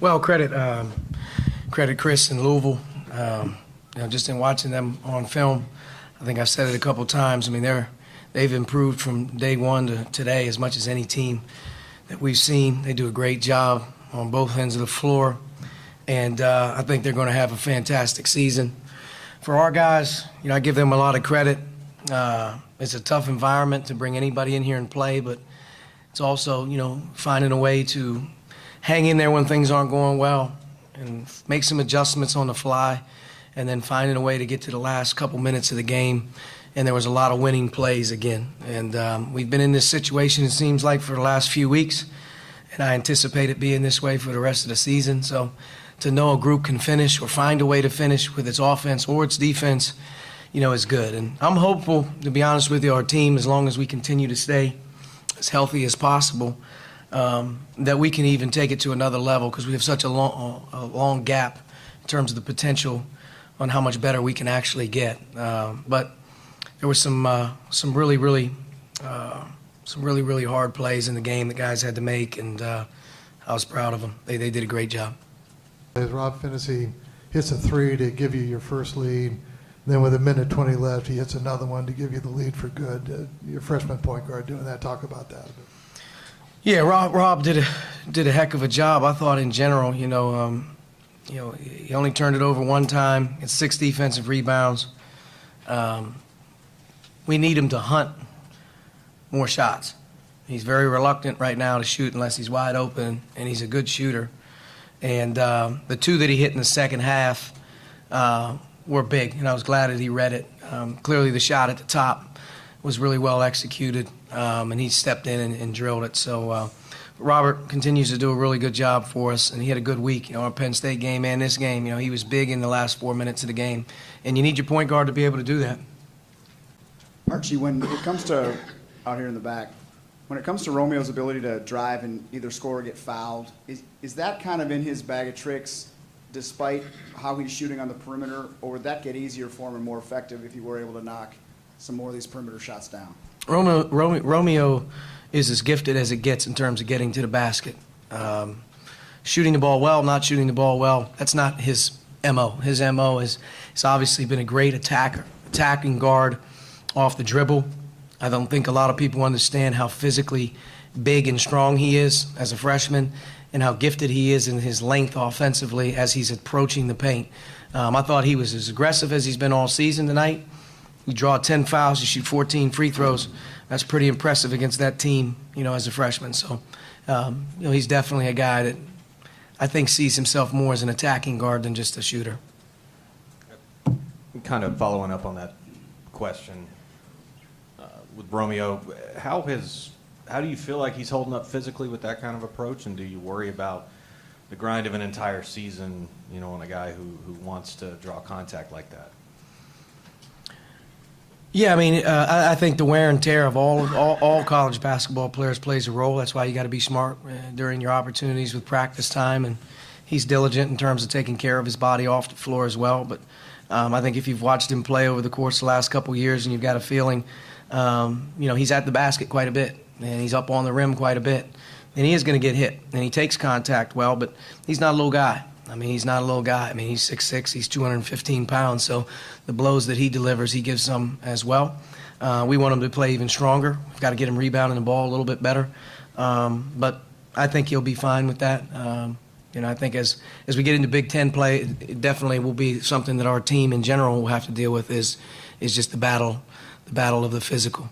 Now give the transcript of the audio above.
Well, credit Chris and Louisville. Just in watching them on film, I think I've said it a couple of times. I mean, they've improved from day one to today as much as any team that we've seen. They do a great job on both ends of the floor, and I think they're going to have a fantastic season. For our guys, I give them a lot of credit. It's a tough environment to bring anybody in here and play, but it's also, finding a way to hang in there when things aren't going well and make some adjustments on the fly, and then finding a way to get to the last couple minutes of the game. And there was a lot of winning plays again. And we've been in this situation, it seems like, for the last few weeks, and I anticipate it being this way for the rest of the season. So to know a group can finish or find a way to finish with its offense or its defense, is good. And I'm hopeful, to be honest with you, our team, as long as we continue to stay as healthy as possible, that we can even take it to another level, because we have such a long gap in terms of the potential on how much better we can actually get. But there were some really hard plays in the game the guys had to make, and I was proud of them. They did a great job. As Rob Finney hits a three to give you your first lead, then with 1:20 left, he hits another one to give you the lead for good. Your freshman point guard doing that. Talk about that a bit. Yeah, Rob did a heck of a job. I thought in general, he only turned it over one time. It's 6 defensive rebounds. We need him to hunt more shots. He's very reluctant right now to shoot unless he's wide open, and he's a good shooter. And the 2 that he hit in the second half were big, and I was glad that he read it. Clearly the shot at the top was really well executed, and he stepped in and drilled it. So Robert continues to do a really good job for us, and he had a good week. Our Penn State game and this game, he was big in the last 4 minutes of the game, and you need your point guard to be able to do that. Archie, when it comes to, out here in the back, when it comes to Romeo's ability to drive and either score or get fouled, is that kind of in his bag of tricks despite how he's shooting on the perimeter, or would that get easier for him and more effective if he were able to knock some more of these perimeter shots down? Romeo is as gifted as it gets in terms of getting to the basket. Shooting the ball well, not shooting the ball well, that's not his MO. His MO is he's obviously been a great attacking guard off the dribble. I don't think a lot of people understand how physically big and strong he is as a freshman, and how gifted he is in his length offensively as he's approaching the paint. I thought he was as aggressive as he's been all season tonight. You draw 10 fouls, you shoot 14 free throws. That's pretty impressive against that team, as a freshman. So, he's definitely a guy that I think sees himself more as an attacking guard than just a shooter. Kind of following up on that question with Romeo, how do you feel like he's holding up physically with that kind of approach, and do you worry about the grind of an entire season, on a guy who wants to draw contact like that? Yeah, I think the wear and tear of all college basketball players plays a role. That's why you got to be smart during your opportunities with practice time, and he's diligent in terms of taking care of his body off the floor as well. But I think if you've watched him play over the course of the last couple of years and you've got a feeling, he's at the basket quite a bit, and he's up on the rim quite a bit, and he is going to get hit, and he takes contact well, but he's not a little guy. He's not a little guy. He's 6'6", he's 215 pounds, so the blows that he delivers, he gives some as well. We want him to play even stronger. We've got to get him rebounding the ball a little bit better, but I think he'll be fine with that. I think as we get into Big Ten play, it definitely will be something that our team in general will have to deal with is just the battle of the physical.